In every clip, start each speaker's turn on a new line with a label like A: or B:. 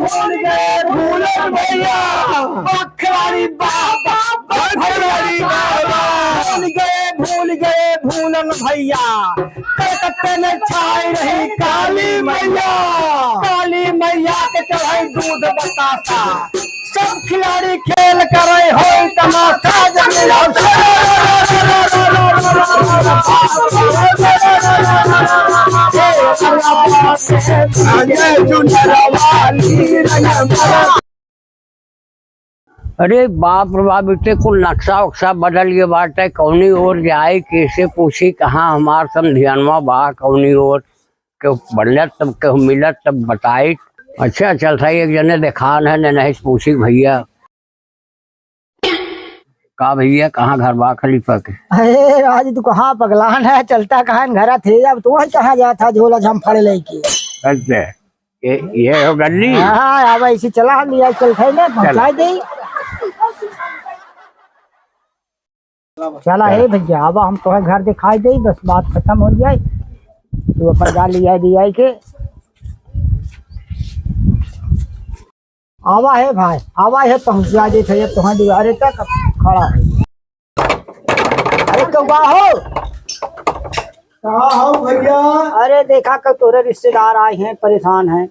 A: भूल गए भूलन भैया बखलारी बाबा बखलारी बाबा भूल गए भूलन भैया कलकत्ते में छाई रही काली मैया के चढ़ाई दूध बतासा सब खिलाड़ी खेल कर रहे हो तमाशा अरे बाप रे बाप इतने कुल नक्शा उक्सा बदल गए बाटे कौनी ओर जाए कैसे पूछी कहाँ हमार सब ध्यानवा बा कौनी ओर के बढ़त तब के मिलत तब बताई। अच्छा चल सही एक जने देखान है नहीं पूछी भैया का भैया कहाँ घर बा खलीफा के।
B: अरे राज तू कहाँ पगलान है चलता कहाँ घर थे अब तू कहाँ जाता झोला झम फड़ लेके।
A: अच्छा ये हो गली।
B: हाँ अब ऐसी चला लिया चल ना पहुँचा दे चला है भैया अब हम तुम्हें घर दिखाई दे बस बात खत्म हो जाए तू अपन जा लिया दिया के आवा है भाई आवा है पहुंचा दे थे तुम्हें दीवारे तक खड़ा है। अरे कौवा हो
C: कहाँ हो भैया।
B: अरे देखा कि तोरे रिश्तेदार आए हैं परेशान हैं।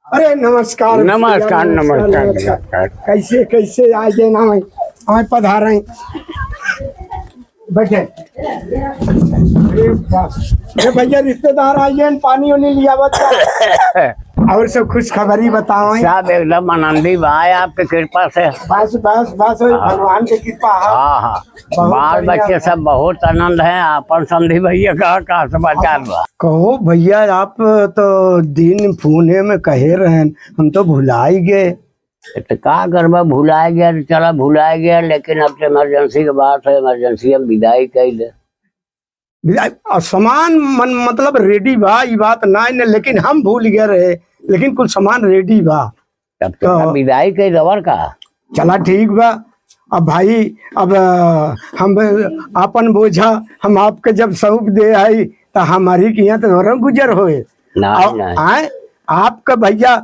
C: अरे नमस्कार
A: नमस्कार नमस्कार
C: कैसे कैसे आ गए ना हमें पधारे बैठे। अरे भैया रिश्तेदार आइए पानी उनी लिया बच्चा और सब खुश खबरी बताओ।
A: सब एकदम आनंदी भाई आपके कृपा से
C: बस बस बस भगवान की कृपा है।
A: हाँ हाँ बाल बच्चे सब बहुत आनंद है। अपन समझी भैया कहा समाचार बा
C: कहो भैया आप तो दिन पुणे में कहे रहे हम तो भुला ही गए।
A: तो का करबा भुलाया गया चला भुलाया गया लेकिन अब इमरजेंसी की बात है इमरजेंसी हम विदाई कर दे
C: सामान मतलब रेडी बा ये बात नहीं लेकिन हम भूल गए रहे लेकिन कुछ सामान रेडी बा
A: तब तो विदाई कर दवर का
C: चला ठीक बा। अब भाई अब हम अपन बोझा हम आपके जब सौंप दे आई तो हमारी किया तो गुजर होए आपका भैया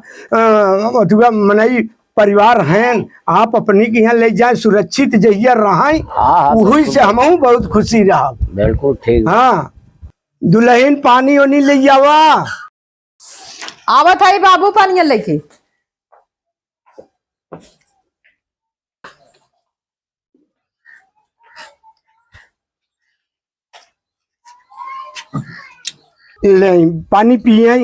C: मनई परिवार हैं आप अपनी के यहाँ ले जाए सुरक्षित जहिया रहे वही से हम बहुत खुशी रहा।
A: बिल्कुल ठीक।
C: हाँ दुल्हन पानी ओनी ले जावा
D: आवत है बाबू पानी लेके
C: ले पानी पिए।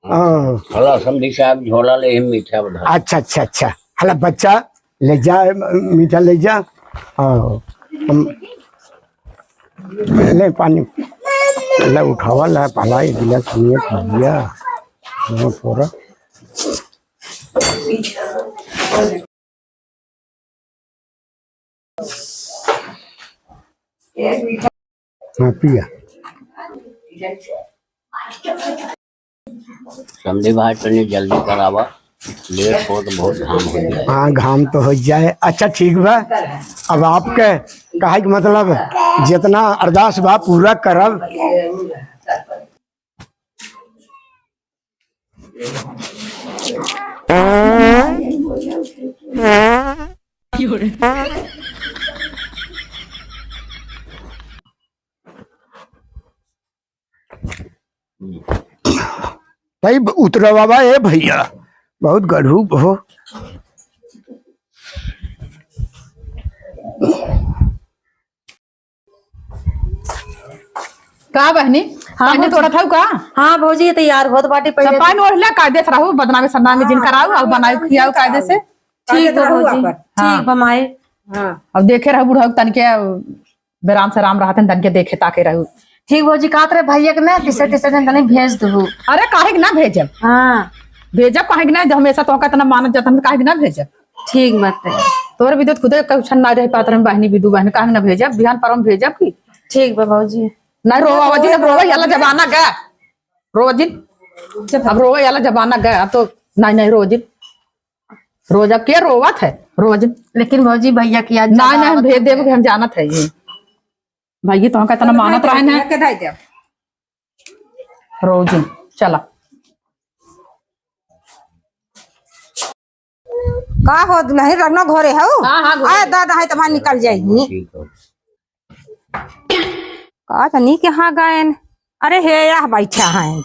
A: हला समझी साहब झोला ले मीठा बना।
C: अच्छा अच्छा अच्छा हला बच्चा ले जा मीठा ले जा। हम ले पानी ले उठावा ला पलाई दिला सुनिए भैया थोड़ा हाँ पिया
A: समझे भाई तो जल्दी करावा लेट हो तो बहुत घाम हो जाए।
C: हाँ घाम तो हो जाए। अच्छा ठीक बा अब आपके कहा कि मतलब जितना अरदास बा पूरा करब। भाई उतरा बाबा ए भैया बहुत गढ़ू हो।
D: का बहनी पानी थोड़ा था का।
E: हाँ भौजी तैयार होत बाटी पहले
D: पानी ओढ़ला कायदे से रहू बदनामी सन्नामी जिन कराऊ और बनाऊ खियाऊ कायदे से।
E: ठीक है भौजी ठीक बमाए।
D: हां अब देखे रहू बुढ़ऊ तन के बेराम से राम रहतन तन के देखे ताके रहू।
E: ठीक भौजी कात रे भैया के ना किसे किसे दिन तने भेज दू।
D: अरे काहे के ना भेजब।
E: हां
D: भेजब काहे के ना जब हमेशा तो तना मानत जतन काहे के ना भेजब।
E: ठीक बात है
D: तोर विद्युत खुदे कुछ ना रह पात्र में बहनी विदु बहन काहे ना भेजब बिहान परम भेजब की।
E: ठीक बा भौजी
D: ना रोवा वजी अब रोवा याला जमाना गया रोजी अब रोवा याला जमाना गया अब तो नहीं नहीं रोजी रोज अब क्या रोवत है रोज।
E: लेकिन भौजी भैया की आज
D: ना ना भेज देव हम जानत है ये भाई तो का तना मानत रहे ना रोज चला
E: का हो नहीं रगना घोरे हो
D: हाँ, हाँ, घोरे।
E: आए दादा है तुम्हारे निकल जाएगी
A: ठीक है।
E: का तनी के हाँ गायन अरे हे या बैठा है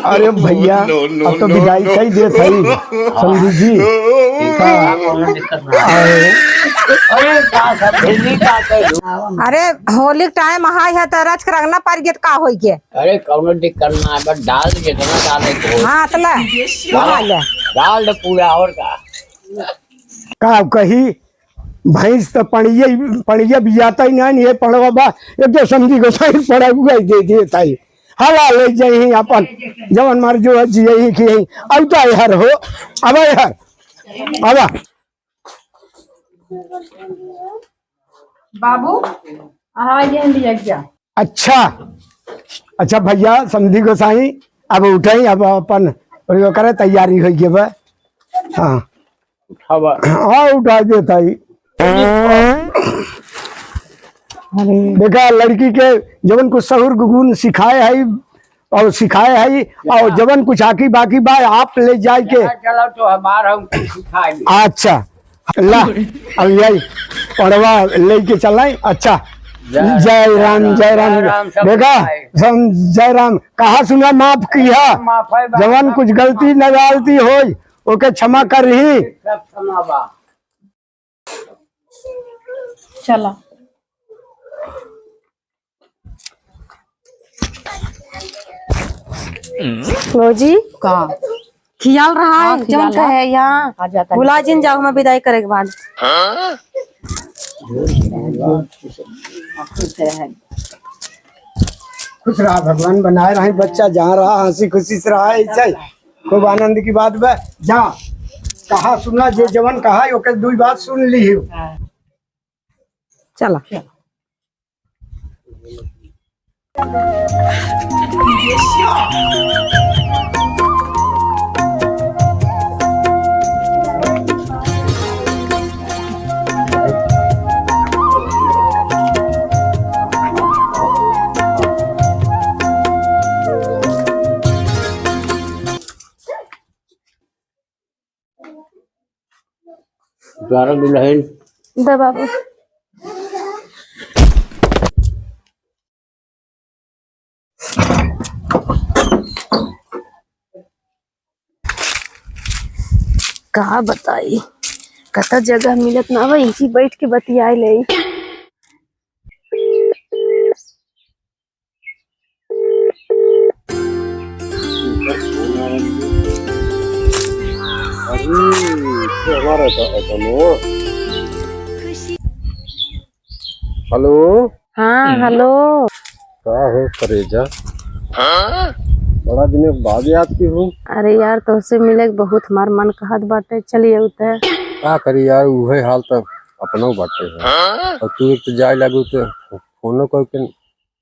C: अरे भैया अब तो विदाई कई देत है समझी जी
A: ठीक है, कोनो दिक्कत ना है। अरे का सब भेजी का करू?
E: अरे होली टाइम हाय है तो रच के रगना पड़ गया का होई के
A: अरे कोनो दिक्कत ना है, बस डाल जितना डाले को
E: हाँ तला बना ले
A: डाल दे पूरा और का
C: कही भैंस तो पणिया बियाता ही नहीं है पड़वा बा एक जो समझी गोसाई पड़ा हुआ ही दे देता है हवा ले जाई अपन जवन मार जो जी यही की अब तो यार हो अब यार आवा
D: बाबू हाँ ये लिया क्या
C: अच्छा भैया समझी गोसाई अब उठाई अब अपन करे तैयारी हो गई बा हाँ
A: उठावा
C: हाँ उठा देता ही देखा लड़की के जवन कुछ सहूर गुगुन सिखाए है और जवन कुछ आकी बाकी बा आप ले जाए के
A: चलो तो हमारा हम कुछ सिखाएंगे।
C: अच्छा ला अब यही पढ़वा लेके चल अच्छा जय राम
A: सब
C: देखा सब जय राम कहा सुना माफ किया
A: माफ है बाबा,
C: जवन कुछ गलती न गलती होई ओके क्षमा कर ही
A: सब समावा।
D: चला
E: लो जी
D: का
E: खियाल रहा
D: हाँ,
E: है
D: खियाल
E: जौन का है यहाँ
D: आ जाता
E: बुला जिन जाओ मैं विदाई करे के बाद
C: खुश रहा भगवान बनाए रहे बच्चा जहाँ रहा हंसी खुशी से रहा ऐसे खूब आनंद की बात बा जा कहा सुना जे जवन कहा ओके दुई बात सुन ली
E: चला
A: द्वारा दुल्हन
E: दे बाबू कहा बताई कता जगह मिलत ना बा इसी बैठ के बतियाए ले
F: हेलो
E: हाँ हेलो
F: का हो करेजा बड़ा दिन बाद याद की हूँ
E: अरे यार तुझसे मिले के बहुत हमार मन कहत बाटे चलिए उतर
F: का करी यार उहे हाल तक अपनो बाटे है और तू एक तो जाए लागू तो फोनो करके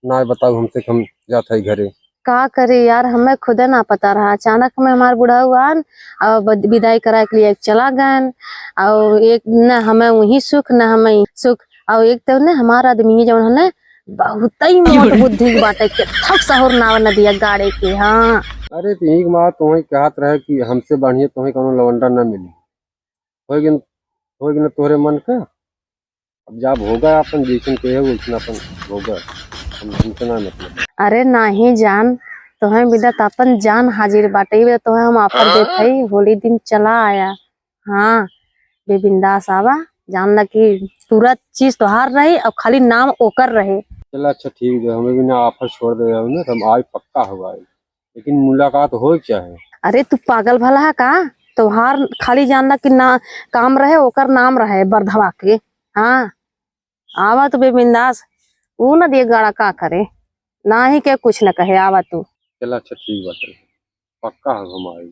F: ना बताऊ हमसे हम जात है घरे
E: का करे यार हमें खुद ना पता रहा अचानक में हमार बुढ़ा हुआ और विदाई करा के लिए चला गए और एक न हमें वही सुख न हमें सुख और एक तो न हमारा आदमी जो है बहुत ही मोट बुद्धि बाटे के थक सहर ना न दिया गाड़ी के हाँ
F: अरे तो यही बात तुम्हें कहत रहे कि हमसे बढ़िया तुम्हें कोनो लवंडा ना मिली होगी ना तोहरे मन का अब जब होगा अपन जैसन के है वैसन अपन होगा हमसे ना मतलब
E: अरे नहीं जान तुम्हें विदत अपन जान हाजिर बाटे तुम्हें हम ऑफर देते ही होली दिन चला आया हाँ बेबिंदास आवा जानला कि तुरंत चीज तोहार रही और खाली नाम ओकर रहे
F: चला अच्छा ठीक है हमें भी ना ऑफर छोड़ दे ना तो हम आज पक्का होगा लेकिन मुलाकात हो चाहे
E: अरे तू पागल भला है का तोहार खाली जानला कि ना काम रहे ओकर नाम रहे बरधवा के हाँ आवा तो बेबिंदास वो न दिए गाड़ा का करे ना ही के कुछ न कहे आवा तू
F: चला अच्छा ठीक बात पक्का हम आई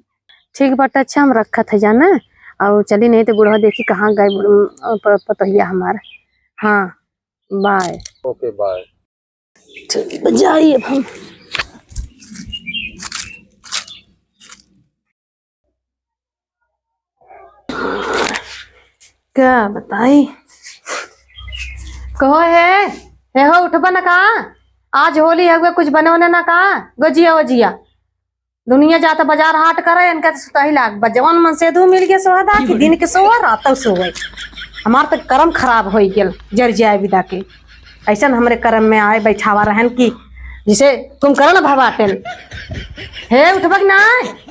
E: ठीक बट अच्छा हम रखत है जाना और चली नहीं तो बुढ़वा देखी कहाँ गए पतहिया हमार हाँ बाय
F: ओके बाय
E: ठीक जाइए अब हम क्या बताई कहो है हो उठबा ना कहा आज होली है कुछ बने होने ना कहा गजिया वजिया दुनिया जाता बाजार हाट करे इनका तो सुताही लाग जवान मन से दू मिल के सोहदा कि दिन के सोवा रात सोवे। हमार तो कर्म खराब हो गेल जर जाए विदा के। ऐसा हमरे कर्म में आए बैठावा रहन की जिसे तुम करो ना भवाटेल हे उठबक ना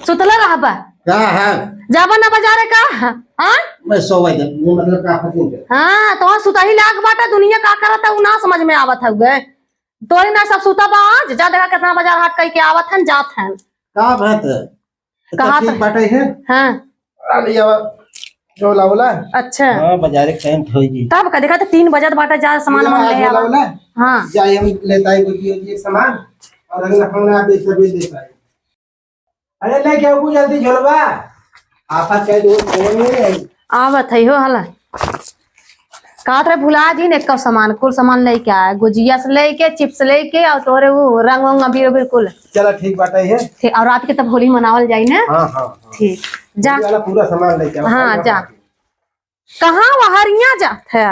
E: सुतला रहबा
B: का है
E: जाबा ना बाजारे का। हां
B: मैं सोवा दे मतलब का फतिन के।
E: हां तो सुताही लाग बाटा दुनिया का करता उ ना समझ में आवत हउए। तोरी ना सब सुता बा जा देखा कितना बाजार हाट कई के आवत हन जात हन
B: का बात
E: कहा
B: ठीक बाटे है।
E: हां
B: अरे जोला बोला
E: अच्छा
B: हां बाजार के टाइम होई
E: तब का देखा तो 3 बजे बाटा जा सामान मन ले आवा।
B: बोला
E: हां
B: जाए हम लेता है कुछ ये सामान और अगला खाना आप सब देता है। अरे ले के ऊपर जल्दी झोलवा आपा कह दो फोन में
E: आवत है हो हला कात रे भुला जी ने का सामान कुल सामान लेके आए गुजिया से लेके चिप्स लेके और तोरे वो रंग वंग अबीर बिल्कुल
B: चलो ठीक बाटे है।
E: ठीक और रात के तब होली मनावल जाई ना।
B: हां हां
E: ठीक जा
B: वाला पूरा सामान लेके आओ।
E: हाँ जा कहाँ वहरिया जात है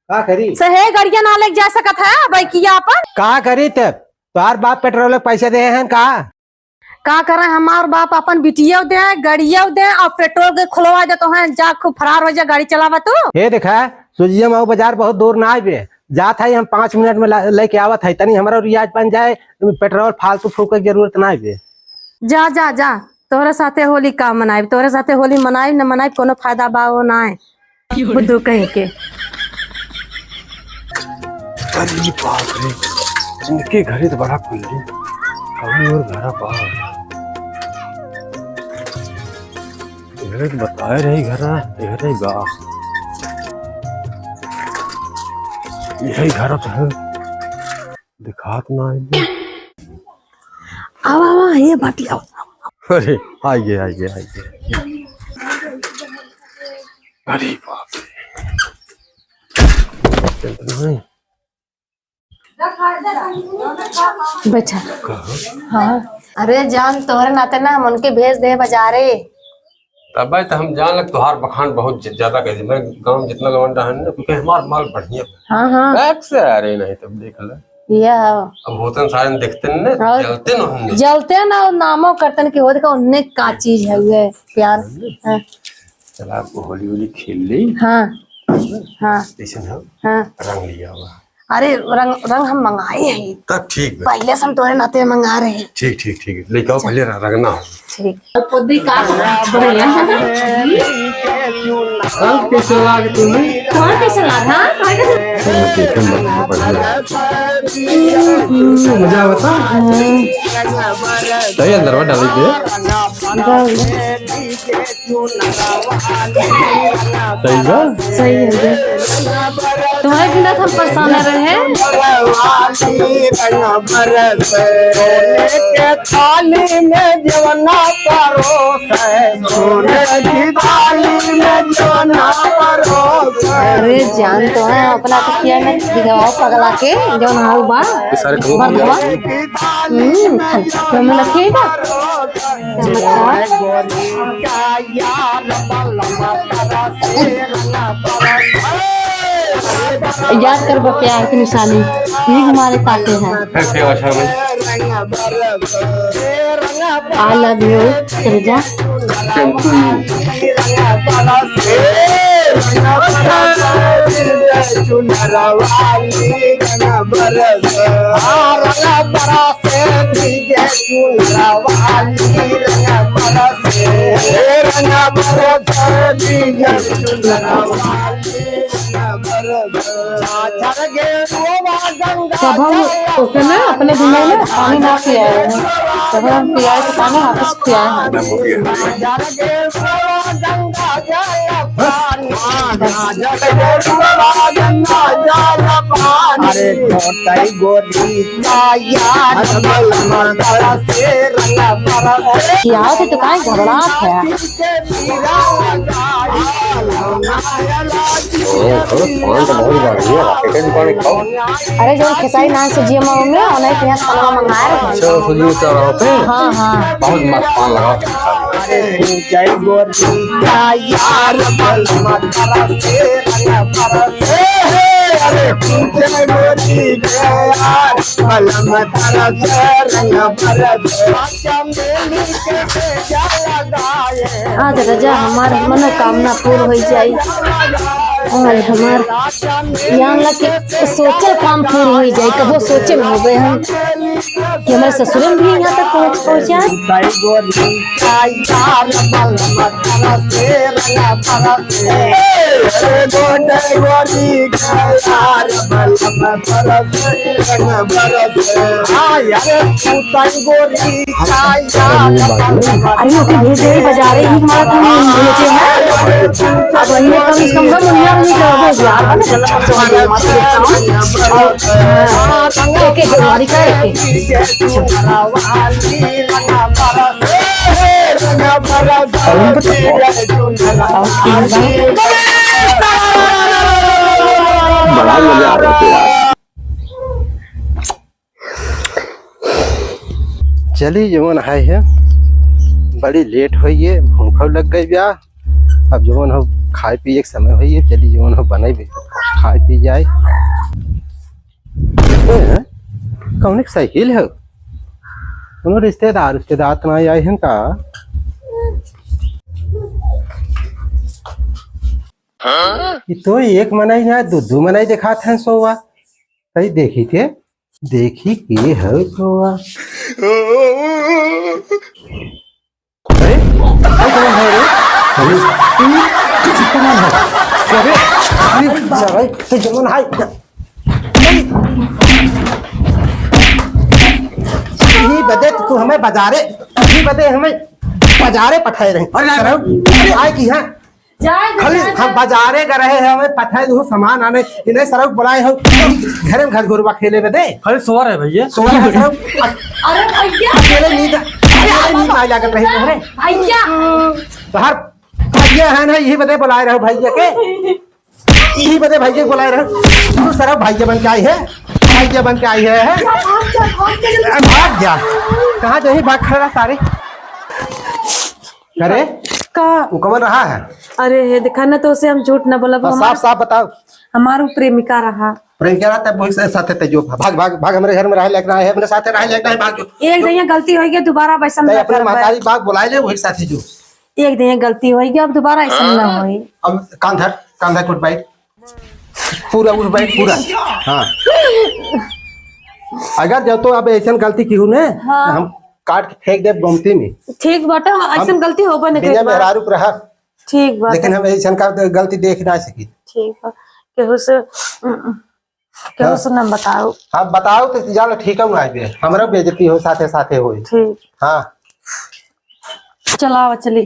B: का करी
E: सहे गड़िया ना लेके जा सकत है बैकिया पर
B: का करी तब तोहार बाप पेट्रोल के पैसे दे हैं का
E: करे हमार बाप अपन बिटिया दे गड़िया दे और पेट्रोल के खुलवा दे तो है जा खूब फरार हो जा गाड़ी चलावा तू।
B: ये देखा सुजिया माऊ बाजार बहुत दूर ना आवे जात है हम 5 मिनट में लेके आवत है तनी हमारा रियाज बन जाए पेट्रोल फालतू फूके की जरूरत ना आवे।
E: जा जा जा तोरे साथे होली का मनाई तोरे साथे होली मनाई न मनाई कोनो फायदा बाओ ना है बुद्धू कहीं के।
F: अरे बाप रे इनके घरे तो बड़ा खुली कभी और घरा बाहर घरे तो बताए रही घरा घरे गा यही घर तो है दिखात ना है।
E: आवा आवा ये बाटी आओ।
F: अरे आइए आइए आइए अरे बाप रे
E: बैठा हाँ अरे जान तोहरे नाते ना हम उनके भेज दे बाजारे।
F: अब तो हम जान लग तुहार बखान बहुत ज्यादा कर मैं गांव में जितना लवंडा है ना क्योंकि हमार माल बढ़िया
E: हाँ हाँ
F: बैग से आ रही नहीं तब देख ले
E: ये
F: अब होतन सारे देखते न जलते न होंगे
E: जलते ना नामो करतन की होत का उन्ने का चीज है ये प्यार। हाँ
F: चला आपको होली होली खेल ली
E: हाँ हाँ
F: स्टेशन है
E: हाँ
F: रंग लिया हुआ
E: अरे रंग रंग हम मंगाए हैं
F: तब ठीक है
E: पहले से हम तोरे नाते मंगा रहे हैं।
F: ठीक ठीक ठीक लेके आओ पहले रंगना हो
E: ठीक पुदी का बढ़िया
F: रंग कैसे लागे तुम्हें
E: कौन कैसे लगा
F: मजा बता सही अंदर में डाली दे सही है
E: सही है तुम्हारे बिना हम परेशान रहे
C: थाली में जवना परोस सोने की थाली में जवना परोस।
E: अरे जान तो है अपना तो किया मैं दिखाओ पगला के जो ना बा
F: सारे
E: तुम लखेगा याद कर प्यार की निशानी ये हमारे ताते हैं। आई लव यू तेजा सब हम अपने दिनों में पानी ना पिया है सब हम पिया तो पानी वापस पिया
C: अरे छोटाई गोरी
E: याद है तो कहीं घबराहट है। अरे जो खेसारी नाम से जिया में उन्हें के यहाँ खाना मंगाए रहे। हाँ हाँ
F: बहुत मस्त पान लगा
C: जय गोरी यार अरे पूछे गोरी के यार बलम तरस रंग बरस चमेली के भेजा लगाए
E: आज रजा हमार मनोकामना पूर्ण हो जाई और हमार यहाँ लग के सोचल काम पूर्ण हो जाए। कबो सोचे में हो गए हम कि हमारे ससुर भी यहाँ तक पहुँच जाए।
C: ताई गोरी का यार बलम तरस रंग बरस अरे गोटे गोरी के यार बलम तरस रंग बरस अरे पूताई गोरी का यार
E: अरे ओके भेज दे बाजारे ही हमारा काम भेजे है। अब वही कम से कम मुनिया नहीं कर यार बने चल और एक हमारी का
C: बड़ा मजा आ रहा है।
B: चली जवन है बड़ी लेट हुई है, भूख लग गई ब्याह। अब जवन हो खाए पिए के समय हुई है, चली जवन हो बने भी खाए पी जाए। कौन एक साइकिल है? उन्होंने रिश्तेदार तो नहीं आए हैं का? ये तो एक मनाई ना दो मनाई दिखा थे सोवा सही देखी के है सोवा। अरे कौन है रे? अरे कौन है? अरे तो जमन हाय यही बदे तू हमें बाजारे यही बदे हमें बाजारे पठाए रहे। अरे आए की है खाली हम बाजारे का रहे हैं, हमें पठाए दो सामान आने इन्हें सरक बुलाए हो घर में घर गुरबा खेले बदे।
G: अरे सोर है भैया,
B: सोर है सरक।
E: अरे भैया
B: अकेले नींद आ जाकर रहे तुम्हारे
E: भैया
B: बाहर भैया है ना, यही बदे बुलाए रहो भैया के, यही बदे भैया बुलाए रहो। तू सरक भैया बन के आई है, भैया बन के आई है। भाग जा कहाँ जो ही भाग खड़ा सारे करे
E: का
B: वो कौन रहा है?
E: अरे हे देखा ना तो उसे हम झूठ न बोला।
B: साफ साफ बताओ।
E: हमारा प्रेमिका रहा।
B: प्रेम क्या रहता है? वही साथ है जो भाग भाग भाग हमारे घर में रह लगना है, अपने साथ रह लगना है। भाग जो
E: एक दिन गलती होगी दोबारा वैसा न
B: अपने मातारी बाग बुलाए ले वही साथी जो
E: एक दिन गलती होगी अब दोबारा ऐसा न होई।
B: अब कांधर कुट बैठ पूरा उठ बैठ पूरा। हाँ अगर जब तो अब ऐसा गलती की हूँ ने हम काट के फेंक दे गोमती में।
E: ठीक बाटे ऐसा गलती होबे न
B: बिना मेहरारू रहा
E: ठीक बात,
B: लेकिन हम ऐसा का गलती देख ना सकी।
E: ठीक है केहू से न बताओ।
B: हाँ बताओ तो जान ठीक है, हमारा बेइज्जती हो साथे साथे हो।
E: ठीक
B: हाँ
E: चलाओ चली।